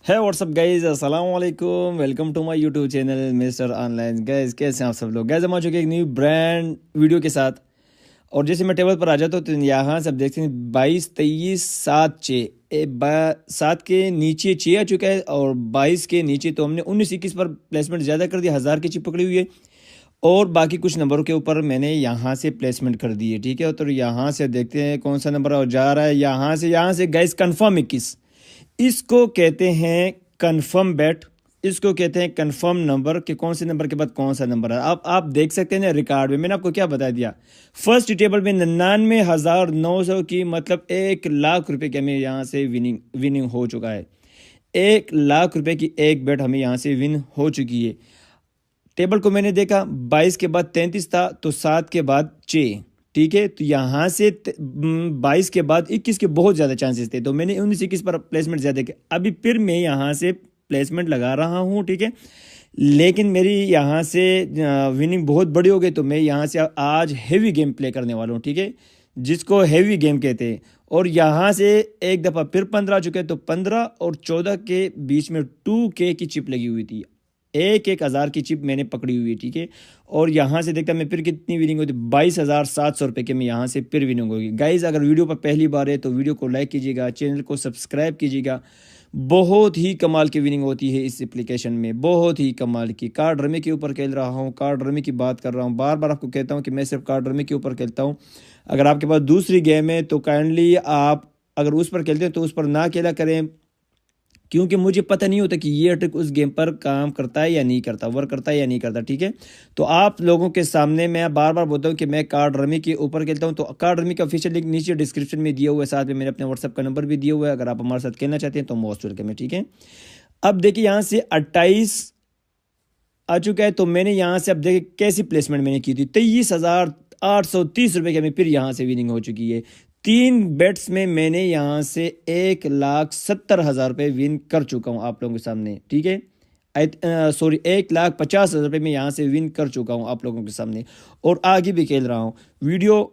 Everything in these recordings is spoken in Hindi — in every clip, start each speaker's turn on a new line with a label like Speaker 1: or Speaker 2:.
Speaker 1: है व्हाट्सअप गाइज, अस्सलाम वालेकुम। Welcome to my YouTube channel mister online. Guys कैसे हैं आप सब लोग? गाइज हम आ चुके हैं एक न्यू ब्रांड वीडियो के साथ। और जैसे मैं टेबल पर आ जाता हूँ तो यहाँ से आप देखते हैं 22, 23, 7 7 के नीचे 6 आ चुका है और 22 के नीचे तो हमने 19, 21 पर प्लेसमेंट ज़्यादा कर दिया, 1000 की चिप पकड़ी हुई है। और बाकी कुछ नंबरों के ऊपर मैंने यहाँ से प्लेसमेंट कर दी है, ठीक है। तो यहाँ से देखते हैं कौन सा नंबर जा रहा है। यहाँ से गाइज कन्फर्म 21, इसको कहते हैं कंफर्म बेट, इसको कहते हैं कंफर्म नंबर कि कौन से नंबर के बाद कौन सा नंबर है। अब आप देख सकते हैं ना रिकॉर्ड में, मैंने आपको क्या बता दिया। फर्स्ट टेबल में 99,900 की, मतलब 1,00,000 रुपए की हमें यहाँ से विनिंग हो चुका है। 1,00,000 रुपए की एक बेट हमें यहाँ से विन हो चुकी है। टेबल को मैंने देखा, 22 के बाद 33 था तो 7 के बाद 6, ठीक है। तो यहाँ से 22 के बाद 21 के बहुत ज़्यादा चांसेस थे, तो मैंने 19, 21 पर प्लेसमेंट ज़्यादा किया। अभी फिर मैं यहाँ से प्लेसमेंट लगा रहा हूँ, ठीक है। लेकिन मेरी यहाँ से विनिंग बहुत बड़ी हो गई, तो मैं यहाँ से आज हैवी गेम प्ले करने वाला हूँ, ठीक है, जिसको हैवी गेम कहते हैं। और यहाँ से एक दफ़ा फिर 15 आ चुके हैं, तो 15 और 14 के बीच में 2K की चिप लगी हुई थी। 1,000 की चिप मैंने पकड़ी हुई है, ठीक है। और यहाँ से देखता मैं फिर कितनी विनिंग होती, 22,700 रुपये की मैं यहाँ से फिर विनिंग होगी। गाइज अगर वीडियो पर पहली बार है तो वीडियो को लाइक कीजिएगा, चैनल को सब्सक्राइब कीजिएगा। बहुत ही कमाल की विनिंग होती है इस एप्लीकेशन में, बहुत ही कमाल की। कार्ड रमी के ऊपर खेल रहा हूँ, कार्ड रमी की बात कर रहा हूँ, बार बार आपको कहता हूँ कि मैं सिर्फ कार्ड रमी के ऊपर खेलता हूँ। अगर आपके पास दूसरी गेम है तो काइंडली आप अगर उस पर खेलते हैं तो उस पर ना खेला करें, क्योंकि मुझे पता नहीं होता कि ये ट्रिक उस गेम पर काम करता है या नहीं करता, वर्क करता है या नहीं करता, ठीक है। तो आप लोगों के सामने मैं बार बार बोलता हूँ कि मैं कार्ड रमी के ऊपर खेलता हूँ। तो कार्ड रमी का ऑफिशियल लिंक नीचे डिस्क्रिप्शन में दिया हुआ है, साथ में मैंने अपने व्हाट्सअप का नंबर भी दिया हुआ है। अगर आप हमारे साथ खेलना चाहते हैं तो मोस्ट वेलकम है, ठीक है। अब देखिए यहाँ से 28 आ चुका है, तो मैंने यहाँ से अब देखिए कैसी प्लेसमेंट मैंने की थी। 23,830 रुपये की हमें फिर यहाँ से विनिंग हो चुकी है। 3 बेट्स में मैंने यहाँ से 1,70,000 रुपये विन कर चुका हूँ आप लोगों के सामने, ठीक है। सॉरी 1,50,000 रुपये में यहाँ से विन कर चुका हूँ आप लोगों के सामने, और आगे भी खेल रहा हूँ। वीडियो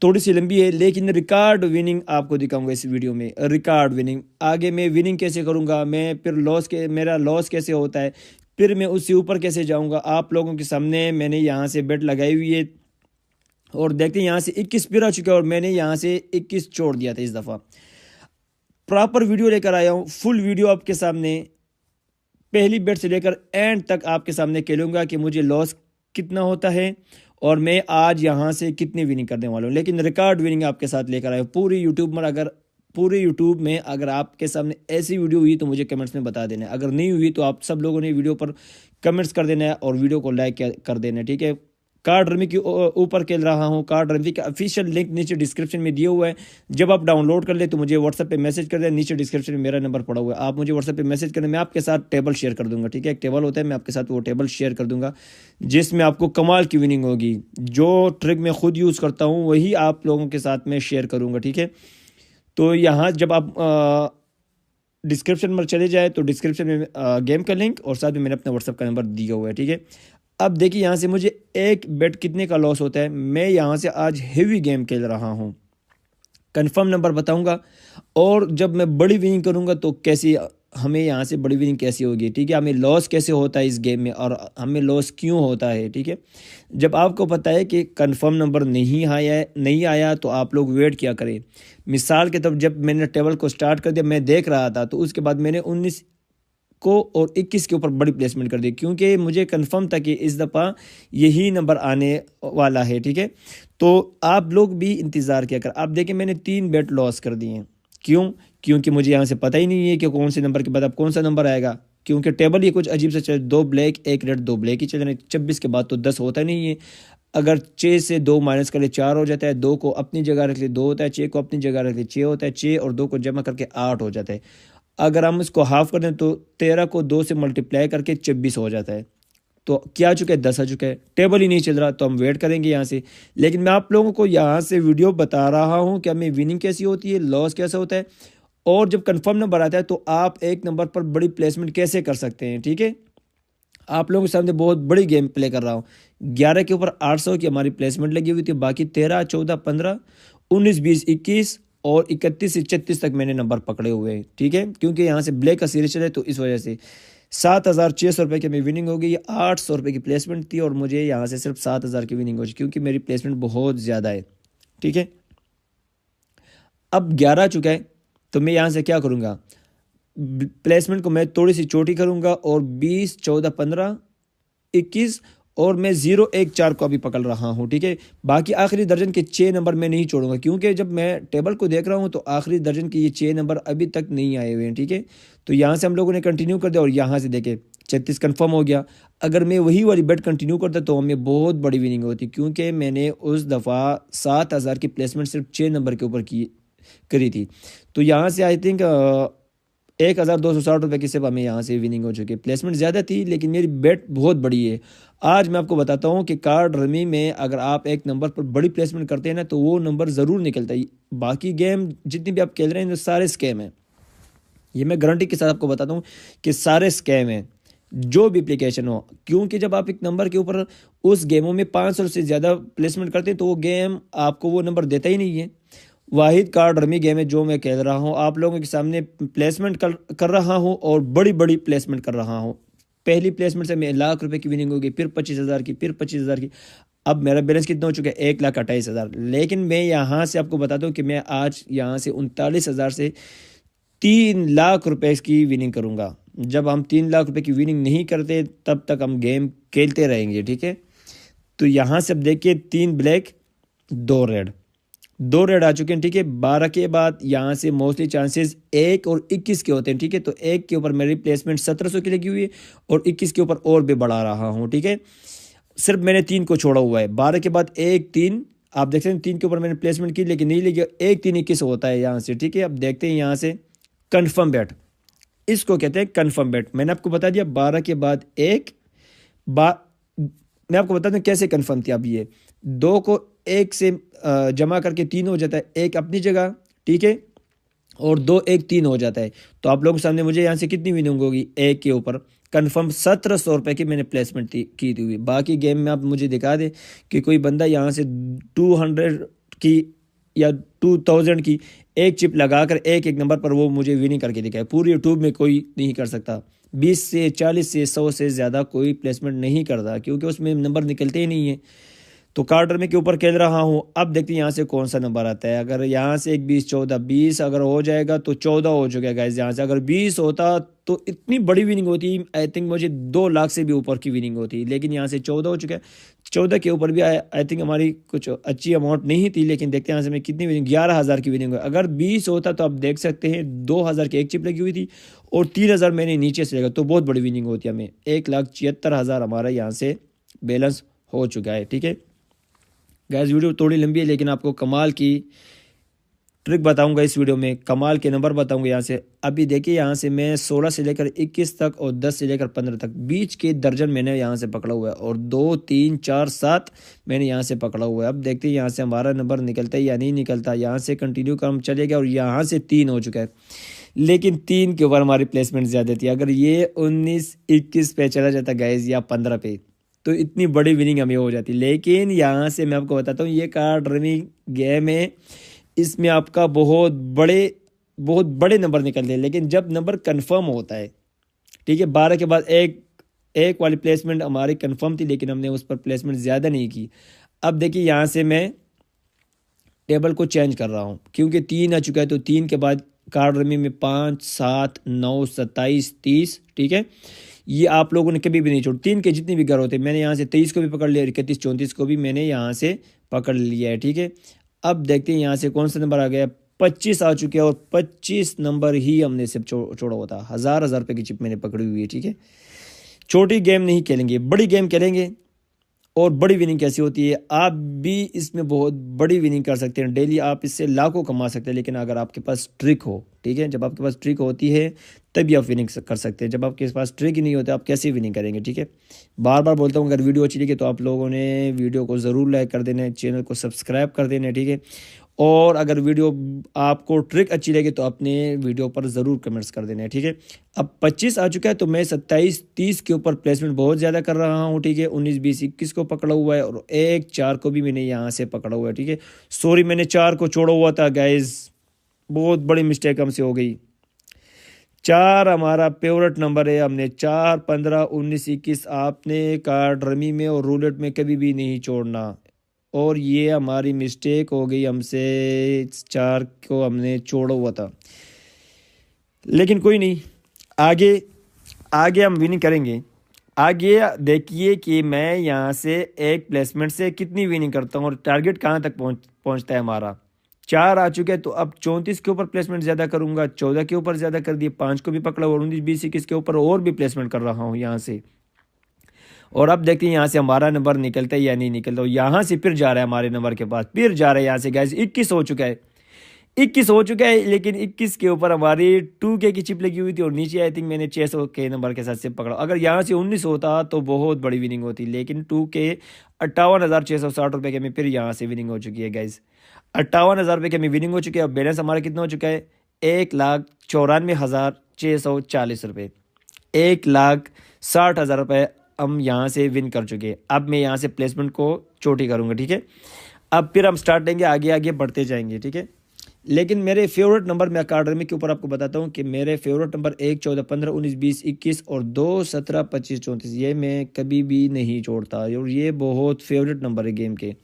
Speaker 1: थोड़ी सी लंबी है लेकिन रिकॉर्ड विनिंग आपको दिखाऊंगा इस वीडियो में। रिकॉर्ड विनिंग आगे मैं विनिंग कैसे करूंगा, मैं फिर मेरा लॉस कैसे होता है, फिर मैं उससे ऊपर कैसे जाऊंगा, आप लोगों के सामने मैंने यहाँ से बेट लगाई हुई है। और देखते हैं यहाँ से 21 फिर आ चुका है और मैंने यहाँ से 21 छोड़ दिया था। इस दफ़ा प्रॉपर वीडियो लेकर आया हूँ, फुल वीडियो आपके सामने, पहली बेट से लेकर एंड तक आपके सामने खेलूंगा कि मुझे लॉस कितना होता है और मैं आज यहाँ से कितनी विनिंग करने वाला हूँ। लेकिन रिकॉर्ड विनिंग आपके साथ लेकर आया पूरे यूट्यूब में अगर आपके सामने ऐसी वीडियो हुई तो मुझे कमेंट्स में बता देना है। अगर नहीं हुई तो आप सब लोगों ने वीडियो पर कमेंट्स कर देना है और वीडियो को लाइक कर देना है, ठीक है। कार्ड रमी के ऊपर खेल रहा हूँ, कार्ड रमी का ऑफिशियल लिंक नीचे डिस्क्रिप्शन में दिया हुआ है। जब आप डाउनलोड कर ले तो मुझे व्हाट्सएप पे मैसेज कर दें, नीचे डिस्क्रिप्शन में मेरा नंबर पड़ा हुआ है, आप मुझे व्हाट्सएप पे मैसेज करें, मैं आपके साथ टेबल शेयर कर दूंगा, ठीक है। एक टेबल होता है, मैं आपके साथ वो टेबल शेयर कर दूंगा जिसमें आपको कमाल की विनिंग होगी। जो ट्रिक मैं खुद यूज़ करता हूँ वही आप लोगों के साथ में शेयर करूँगा, ठीक है। तो यहाँ जब आप डिस्क्रिप्शन में चले जाए तो डिस्क्रिप्शन में गेम का लिंक और साथ में मैंने अपना व्हाट्सएप का नंबर दिया हुआ है, ठीक है। अब देखिए यहाँ से मुझे एक बेट कितने का लॉस होता है। मैं यहाँ से आज हेवी गेम खेल रहा हूँ, कंफर्म नंबर बताऊंगा और जब मैं बड़ी विनिंग करूंगा तो कैसी हमें यहाँ से बड़ी विनिंग कैसी होगी, ठीक है। हमें लॉस कैसे होता है इस गेम में और हमें लॉस क्यों होता है, ठीक है। जब आपको पता है कि कंफर्म नंबर नहीं आया तो आप लोग वेट क्या करें। मिसाल के तौर जब मैंने टेबल को स्टार्ट कर दिया, मैं देख रहा था, तो उसके बाद मैंने 19 को और 21 के ऊपर बड़ी प्लेसमेंट कर दी, क्योंकि मुझे कंफर्म था कि इस दफ़ा यही नंबर आने वाला है, ठीक है। तो आप लोग भी इंतज़ार किया कर। आप देखें मैंने 3 बेट लॉस कर दिए। क्यों? क्योंकि मुझे यहाँ से पता ही नहीं है कि कौन से नंबर के बाद अब कौन सा नंबर आएगा, क्योंकि टेबल ही कुछ अजीब से चल, 2 ब्लैक 1 रेड 2 ब्लैक ही चल रहे हैं। 26 के बाद तो 10 होता नहीं है। अगर 6 से 2 माइनस कर ले 4 हो जाता है, 2 को अपनी जगह रख ले 2 होता है, 6 को अपनी जगह रख ले 6 होता है, 6 और 2 को जमा करके 8 हो जाता है। अगर हम इसको हाफ कर दें तो 13 को 2 से मल्टीप्लाई करके 26 हो जाता है। तो क्या आ चुका है, 10 आ चुका है। टेबल ही नहीं चल रहा तो हम वेट करेंगे यहाँ से। लेकिन मैं आप लोगों को यहाँ से वीडियो बता रहा हूँ कि हमें विनिंग कैसी होती है, लॉस कैसा होता है, और जब कंफर्म नंबर आता है तो आप एक नंबर पर बड़ी प्लेसमेंट कैसे कर सकते हैं, ठीक है। आप लोगों के सामने बहुत बड़ी गेम प्ले कर रहा हूँ। 11 के ऊपर 800 की हमारी प्लेसमेंट लगी हुई थी, बाकी 13, 14, 15, 19, 20, 21 और 31 से 36 तक मैंने नंबर पकड़े हुए हैं, ठीक है, क्योंकि यहाँ से ब्लैक का सीरीज चले तो इस वजह से 7,600 रुपये की मेरी विनिंग हो गई। 800 रुपये की प्लेसमेंट थी और मुझे यहाँ से सिर्फ 7,000 की विनिंग हो गई, क्योंकि मेरी प्लेसमेंट बहुत ज़्यादा है, ठीक है। अब 11 आ चुका है, तो मैं यहाँ से क्या करूँगा, प्लेसमेंट को मैं थोड़ी सी छोटी करूँगा और 20, 14, 15, 21 और मैं 0, 1, 4 को अभी पकड़ रहा हूँ, ठीक है। बाकी आखिरी दर्जन के 6 नंबर मैं नहीं छोड़ूंगा, क्योंकि जब मैं टेबल को देख रहा हूँ तो आखिरी दर्जन के ये 6 नंबर अभी तक नहीं आए हुए हैं, ठीक है। तो यहाँ से हम लोगों ने कंटिन्यू कर दिया और यहाँ से देखे 36 कन्फर्म हो गया। अगर मैं वही वाली बेट कंटिन्यू करता तो हमें बहुत बड़ी विनिंग होती, क्योंकि मैंने उस दफ़ा 7,000 की प्लेसमेंट सिर्फ 6 नंबर के ऊपर की करी थी। तो यहाँ से आई थिंक 1,260 रुपये की सिर्फ हमें यहाँ से विनिंग हो चुकी है। प्लेसमेंट ज़्यादा थी लेकिन मेरी बेट बहुत बड़ी है। आज मैं आपको बताता हूँ कि कार्ड रमी में अगर आप एक नंबर पर बड़ी प्लेसमेंट करते हैं ना, तो वो नंबर ज़रूर निकलता है। बाकी गेम जितनी भी आप खेल रहे हैं सारे स्कैम हैं, ये मैं गारंटी के साथ आपको बताता हूँ कि सारे स्कैम हैं, जो भी एप्लीकेशन हो। क्योंकि जब आप एक नंबर के ऊपर उस गेमों में 500 से ज़्यादा प्लेसमेंट करते हैं तो वो गेम आपको वो नंबर देता ही नहीं है। वाहिद कार्ड रमी गेम है जो मैं खेल रहा हूँ, आप लोगों के सामने प्लेसमेंट कर रहा हूँ और बड़ी बड़ी प्लेसमेंट कर रहा हूँ। पहली प्लेसमेंट से मैं 1,00,000 रुपए की विनिंग होगी, फिर 25,000 की, फिर 25,000 की। अब मेरा बैलेंस कितना हो चुका है, 1,28,000। लेकिन मैं यहाँ से आपको बताता हूँ कि मैं आज यहाँ से 39,000 से 3,00,000 रुपए की विनिंग करूँगा। जब हम 3,00,000 रुपए की विनिंग नहीं करते तब तक हम गेम खेलते रहेंगे, ठीक है। तो यहाँ से अब देखिए 3 ब्लैक 2 रेड आ चुके हैं, ठीक है। 12 के बाद यहाँ से मोस्टली चांसेस 1 और 21 के होते हैं, ठीक है। तो 1 के ऊपर मेरी प्लेसमेंट 1,700 की लगी हुई है और 21 के ऊपर और भी बढ़ा रहा हूँ, ठीक है। सिर्फ मैंने 3 को छोड़ा हुआ है। 12 के बाद 1, 3 आप देख सकते हैं, 3 के ऊपर मैंने प्लेसमेंट की लेकिन नहीं लगी। 1, 3, 21 होता है यहाँ से, ठीक है। अब देखते हैं यहाँ से कन्फर्म बेट, इसको कहते हैं कन्फर्म बेट। मैंने आपको बता दिया 12 के बाद 1 मैं आपको बता दूं कैसे कन्फर्म थी। अब ये 2 को 1 से जमा करके 3 हो जाता है, 1 अपनी जगह, ठीक है, और 2, 1, 3 हो जाता है। तो आप लोगों के सामने मुझे यहाँ से कितनी विनिंग होगी, 1 के ऊपर कन्फर्म 1,700 रुपये की मैंने प्लेसमेंट की थी हुई। बाकी गेम में आप मुझे दिखा दें कि कोई बंदा यहाँ से 200 की या 2,000 की एक चिप लगाकर एक नंबर पर वो मुझे विनिंग करके दिखाए। पूरी यूट्यूब में कोई नहीं कर सकता। 20 से 40 से 100 से ज़्यादा कोई प्लेसमेंट नहीं करता, क्योंकि उसमें नंबर निकलते ही नहीं है। तो कार्डर में के ऊपर खेल रहा हूँ। अब देखते हैं यहाँ से कौन सा नंबर आता है। अगर यहाँ से 1, 20, 14, 20 अगर हो जाएगा तो 14 हो चुका है गाइस। यहाँ से अगर 20 होता तो इतनी बड़ी विनिंग होती, आई थिंक मुझे 2,00,000 से भी ऊपर की विनिंग होती, लेकिन यहाँ से 14 हो चुका है। 14 के ऊपर भी आई थिंक हमारी कुछ अच्छी अमाउंट नहीं थी, लेकिन देखते हैं यहाँ से मैं कितनी विनिंग, 11,000 की विनिंग है। अगर 20 होता तो आप देख सकते हैं 2,000 की एक चिप लगी हुई थी और 3,000 मैंने नीचे से लगा, तो बहुत बड़ी विनिंग होती है हमें। 1,76,000 हमारा यहाँ से बैलेंस हो चुका है, ठीक है गाइस। वीडियो थोड़ी लंबी है लेकिन आपको कमाल की ट्रिक बताऊंगा इस वीडियो में, कमाल के नंबर बताऊंगा यहाँ से। अभी देखिए यहाँ से मैं 16 से लेकर 21 तक और 10 से लेकर 15 तक बीच के दर्जन मैंने यहाँ से पकड़ा हुआ है, और 2, 3, 4, 7 मैंने यहाँ से पकड़ा हुआ है। अब देखते हैं यहाँ से हमारा नंबर निकलता है या नहीं निकलता। यहाँ से कंटिन्यू काम चलेगा और यहाँ से 3 हो चुका है, लेकिन 3 के ऊपर हमारी प्लेसमेंट ज़्यादा थी। अगर ये 19, 21 पे चला जाता गाइस या 15 पे, तो इतनी बड़ी विनिंग हमें हो जाती। लेकिन यहाँ से मैं आपको बताता हूँ, ये कार्ड रमी गेम है, इसमें आपका बहुत बड़े नंबर निकलते हैं। लेकिन जब नंबर कंफर्म होता है, ठीक है, 12 के बाद एक वाली प्लेसमेंट हमारी कंफर्म थी लेकिन हमने उस पर प्लेसमेंट ज़्यादा नहीं की। अब देखिए यहाँ से मैं टेबल को चेंज कर रहा हूँ, क्योंकि 3 आ चुका है। तो 3 के बाद कार्ड रमी में 5, 7, 9, 27, 30, ठीक है। ये आप लोगों ने कभी भी नहीं छोड़। 3 के जितने भी घर होते हैं, मैंने यहाँ से 23 को भी पकड़ लिया, 31, 34 को भी मैंने यहाँ से पकड़ लिया है, ठीक है। अब देखते हैं यहाँ से कौन सा नंबर आ गया, 25 आ चुके हैं और 25 नंबर ही हमने सिर्फ छोड़ा होता। 1,000 रुपये की चिप मैंने पकड़ी हुई है, ठीक है। छोटी गेम नहीं खेलेंगे, बड़ी गेम खेलेंगे। और बड़ी विनिंग कैसी होती है, आप भी इसमें बहुत बड़ी विनिंग कर सकते हैं। डेली आप इससे लाखों कमा सकते हैं, लेकिन अगर आपके पास ट्रिक हो, ठीक है, जब आपके पास ट्रिक होती है तभी आप विनिंग कर सकते हैं। जब आपके पास ट्रिक ही नहीं होता आप कैसे विनिंग करेंगे, ठीक है। बार बार बोलता हूँ, अगर वीडियो अच्छी लगी तो आप लोगों ने वीडियो को ज़रूर लाइक कर देना है, चैनल को सब्सक्राइब कर देना है, ठीक है। और अगर वीडियो आपको ट्रिक अच्छी लगे तो अपने वीडियो पर ज़रूर कमेंट्स कर देना है, ठीक है। अब 25 आ चुका है, तो मैं 27, 30 के ऊपर प्लेसमेंट बहुत ज़्यादा कर रहा हूँ, ठीक है। 19, 20, 21 को पकड़ा हुआ है और 1, 4 को भी मैंने यहाँ से पकड़ा हुआ है, ठीक है। सॉरी मैंने 4 को छोड़ा हुआ था गाइज, बहुत बड़ी मिस्टेक हमसे हो गई। 4 हमारा फेवरेट नंबर है, हमने 4, 15, 19, 21 आपने कार्ड रमी में और रूलेट में कभी भी नहीं छोड़ना। और ये हमारी मिस्टेक हो गई, हमसे 4 को हमने छोड़ा हुआ था, लेकिन कोई नहीं, आगे आगे हम विनिंग करेंगे। आगे देखिए कि मैं यहाँ से एक प्लेसमेंट से कितनी विनिंग करता हूँ और टारगेट कहाँ तक पहुँचता है हमारा। 4 आ चुके हैं, तो अब 34 के ऊपर प्लेसमेंट ज़्यादा करूँगा, 14 के ऊपर ज़्यादा कर दिए, 5 को भी पकड़ा और 19, 20, 21 के ऊपर और भी प्लेसमेंट कर रहा हूँ यहाँ से। और अब देखते हैं यहाँ से हमारा नंबर निकलता है या नहीं निकलता। यहाँ से फिर जा रहा है हमारे नंबर के पास, फिर जा रहा है यहाँ से गाइस। 21 हो चुका है, 21 हो चुका है, लेकिन 21 के ऊपर हमारी 2K की चिप लगी हुई थी और नीचे आई थिंक मैंने 600 के नंबर के साथ से पकड़ा। अगर यहाँ से 19 होता तो बहुत बड़ी विनिंग होती, लेकिन 2K 58,660 रुपये के में फिर यहाँ से विनिंग हो चुकी है गाइज। 58,000 रुपये के में विनिंग हो चुकी है। अब बैलेंस हमारा कितना हो चुका है, 1,94,640 रुपये, 1,60,000 रुपये हम यहाँ से विन कर चुके हैं। अब मैं यहाँ से प्लेसमेंट को चोटी करूँगा, ठीक है। अब फिर हम स्टार्ट लेंगे, आगे आगे बढ़ते जाएंगे, ठीक है। लेकिन मेरे फेवरेट नंबर मैं अकाडमी के ऊपर आपको बताता हूँ कि मेरे फेवरेट नंबर 1, 14, 15, 19, 20, 21 और 2, 17, 25, 34 ये मैं कभी भी नहीं छोड़ता और ये बहुत फेवरेट नंबर है गेम के,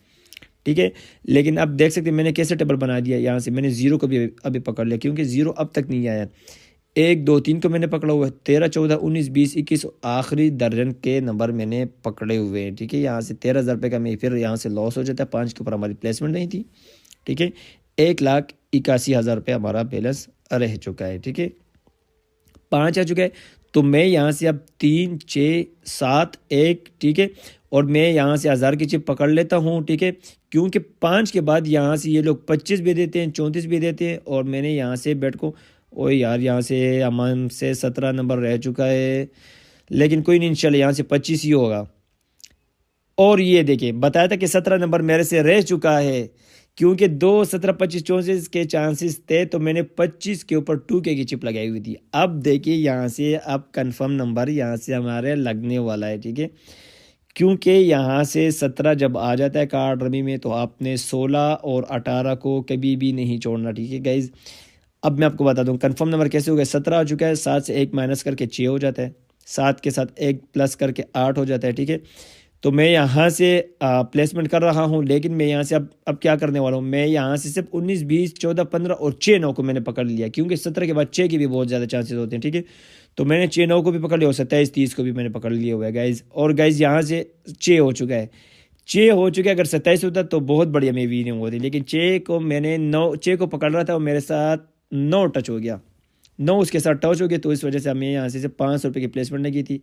Speaker 1: ठीक है। लेकिन अब देख सकते हैं मैंने कैसे टेबल बना दिया। यहाँ से मैंने 0 को भी अभी पकड़ लिया, क्योंकि 0 अब तक नहीं आया। 1, 2, 3 को मैंने पकड़ा हुआ है, 13, 14, 19, 20, 21 आखिरी दर्जन के नंबर मैंने पकड़े हुए हैं, ठीक है। यहाँ से 13,000 रुपये का मैं फिर यहाँ से लॉस हो जाता है। 5 के ऊपर हमारी प्लेसमेंट नहीं थी, ठीक है। 1,81,000 रुपये हमारा बैलेंस रह चुका है, ठीक है। 5 आ चुका है, तो मैं यहाँ से अब 3, 6, 7, 1, ठीक है, और मैं यहाँ से 1,000 की चिप पकड़ लेता हूँ, ठीक है। क्योंकि 5 के बाद यहाँ से ये लोग 25 भी देते हैं, 34 भी देते हैं, और मैंने यहाँ से बेट को, ओ यार यहाँ से हमसे 17 नंबर रह चुका है, लेकिन कोई नहीं, इंशाल्लाह यहाँ से 25 ही होगा। और ये देखिए बताया था कि 17 नंबर मेरे से रह चुका है, क्योंकि 2, 17, 25, 34 के चांसेस थे, तो मैंने 25 के ऊपर 2K की चिप लगाई हुई थी। अब देखिए यहाँ से अब कंफर्म नंबर यहाँ से हमारे लगने वाला है, ठीक है। क्योंकि यहाँ से 17 जब आ जाता है कार्ड रमी में, तो आपने 16 और 18 को कभी भी नहीं छोड़ना, ठीक है गाइज। अब मैं आपको बता दूं कंफर्म नंबर कैसे हो गया। 17 आ चुका है, 7 से 1 माइनस करके 6 हो जाता है, 7 के साथ 1 प्लस करके 8 हो जाता है, ठीक है। तो मैं यहाँ से प्लेसमेंट कर रहा हूँ, लेकिन मैं यहाँ से अब क्या करने वाला हूँ, मैं यहाँ से सिर्फ 19, 20, 14, 15 और 6, 9 को मैंने पकड़ लिया, क्योंकि 17 के बाद 6 की भी बहुत ज़्यादा चांसेस होते हैं, ठीक है। तो मैंने 6, 9 को भी पकड़ लिया और 27, 30 को भी मैंने पकड़ लिया हुआ है गाइज। और गाइज यहाँ से 6 हो चुका है, 6 हो चुका है। अगर 27 होता तो बहुत बढ़िया मैं विनिंग होती, लेकिन 6 को मैंने 6 को पकड़ रहा था और मेरे साथ 9 टच हो गया, 9 उसके साथ टच हो गया, तो इस वजह से हमें यहाँ से 500 रुपये की प्लेसमेंट लगी थी,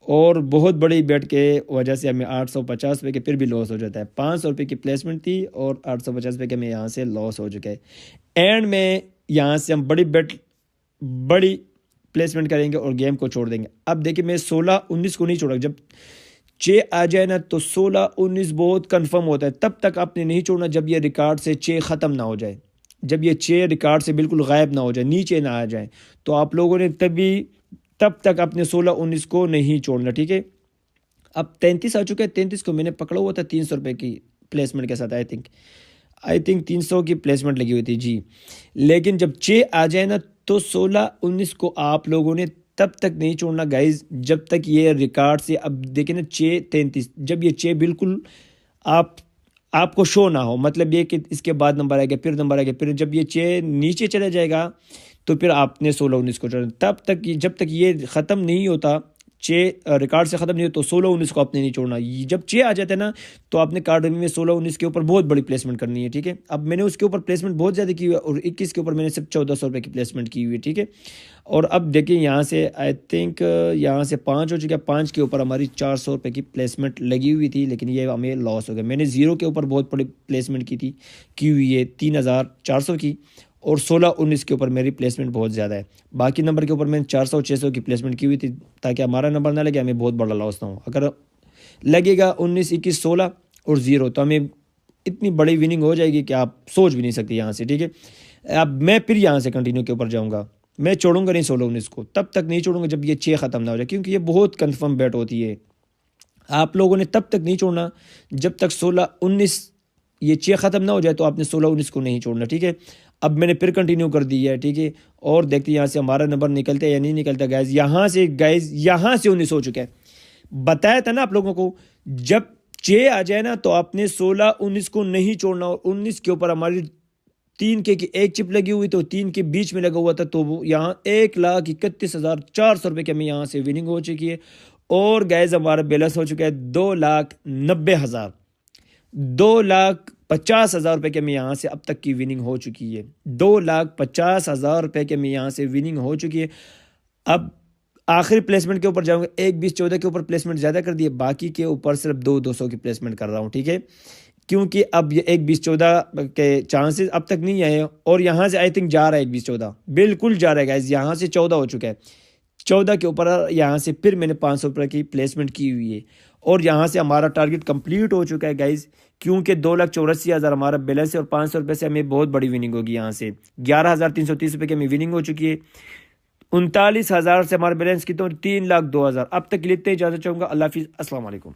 Speaker 1: और बहुत बड़ी बेट के वजह से हमें 850 रुपये के फिर भी लॉस हो जाता है। 500 रुपये की प्लेसमेंट थी और 850 रुपये के हमें यहाँ से लॉस हो चुका है। एंड में यहाँ से हम बड़ी प्लेसमेंट करेंगे और गेम को छोड़ देंगे। अब देखिए मैं 16, 19 को नहीं छोड़ा, जब 6 आ जाए ना तो 16, 19 बहुत कंफर्म होता है, तब तक आपने नहीं छोड़ना जब ये रिकॉर्ड से 6 ख़त्म ना हो जाए, जब ये 6 रिकॉर्ड से बिल्कुल गायब ना हो जाए, नीचे ना आ जाए, तो आप लोगों ने तब तक अपने 16, 19 को नहीं छोड़ना, ठीक है। अब 33 आ चुका है, 33 को मैंने पकड़ा हुआ था 300 रुपये की प्लेसमेंट के साथ, आई थिंक 300 की प्लेसमेंट लगी हुई थी जी। लेकिन जब 6 आ जाए ना तो 16, 19 को आप लोगों ने तब तक नहीं छोड़ना गाइज, जब तक ये रिकॉर्ड से, अब देखिए ना 6, 33, जब ये 6 बिल्कुल आपको शो ना हो, मतलब ये कि इसके बाद नंबर आएगा, फिर नंबर आएगा, फिर जब ये 6 नीचे चला जाएगा तो फिर आपने 16, 19 को छोड़ना। जब तक ये ख़त्म नहीं होता, 6 रिकॉर्ड से ख़त्म नहीं हो, तो 16, 19 को आपने नहीं छोड़ना। जब 6 आ जाते हैं ना तो आपने कार्ड में 16, 19 के ऊपर बहुत बड़ी प्लेसमेंट करनी है, ठीक है। अब मैंने उसके ऊपर प्लेसमेंट बहुत ज़्यादा की हुई है और 21 के ऊपर मैंने सिर्फ 1400 रुपये की प्लेसमेंट की हुई है, ठीक है। और अब देखिए यहाँ से आई थिंक यहाँ से 5 हो चुका है, 5 के ऊपर हमारी 400 रुपये की प्लेसमेंट लगी हुई थी, लेकिन ये हमें लॉस हो गया। मैंने 0 के ऊपर बहुत बड़ी प्लेसमेंट की हुई है 3,400 की, और 16, 19 के ऊपर मेरी प्लेसमेंट बहुत ज़्यादा है। बाकी नंबर के ऊपर मैंने 400, 600 की प्लेसमेंट की हुई थी, ताकि हमारा नंबर ना लगे, हमें बहुत बड़ा लॉस ना हो। अगर लगेगा 19, 21, 16 और 0, तो हमें इतनी बड़ी विनिंग हो जाएगी कि आप सोच भी नहीं सकते यहाँ से, ठीक है। अब मैं फिर यहाँ से कंटिन्यू के ऊपर जाऊँगा, मैं छोड़ूंगा नहीं 16, 19 को, तब तक नहीं छोड़ूंगा जब ये 6 ख़त्म ना हो जाए, क्योंकि ये बहुत कन्फर्म बैट होती है। आप लोगों ने तब तक नहीं छोड़ना जब तक 16, 19 ये 6 ख़त्म ना हो जाए, तो आपने 16, 19 को नहीं छोड़ना, ठीक है। अब मैंने फिर कंटिन्यू कर दी है, ठीक है। और देखते हैं यहाँ से हमारा नंबर निकलता है या नहीं निकलता गाइस। यहाँ से गाइस यहाँ से 19 हो चुका है। बताया था ना आप लोगों को, जब 6 आ जाए ना तो आपने 16 19 को नहीं छोड़ना। और 19 के ऊपर हमारी 3K की एक चिप लगी हुई, तो 3 के बीच में लगा हुआ था, तो वो यहाँ 1,31,400 रुपये की हमें यहाँ से विनिंग हो चुकी है। और गैस हमारा बैलेंस हो चुका है 2,90,000, 2,50,000 रुपये की हमें यहाँ से अब तक की विनिंग हो चुकी है। 2,50,000 रुपये की हमें यहाँ से विनिंग हो चुकी है। अब आखिरी प्लेसमेंट के ऊपर जाऊंगा। 1 20 14 के ऊपर प्लेसमेंट ज़्यादा कर दिए, बाकी के ऊपर सिर्फ 2 200 की प्लेसमेंट कर रहा हूँ, ठीक है। क्योंकि अब ये 1 20 14 के चांसेस अब तक नहीं आए। और यहाँ से आई थिंक जा रहा है 1 20 14, बिल्कुल जा रहा है गाइस। यहाँ से 14 हो चुका है। 14 के ऊपर यहाँ से फिर मैंने 500 रुपये की प्लेसमेंट की हुई है। और यहाँ से हमारा टारगेट कंप्लीट हो चुका है गाइस, क्योंकि 2,84,000 हमारा बैलेंस है। और 500 रुपये से हमें बहुत बड़ी विनिंग होगी। यहाँ से 11,330 रुपये की हमें विनिंग हो चुकी है। 39,000 से हमारा बैलेंस कितना, 3,02,000। अब तक के लिए इतना इजाज़त चाहूँगा। अल्लाह हाफिज़, अस्सलाम वालेकुम।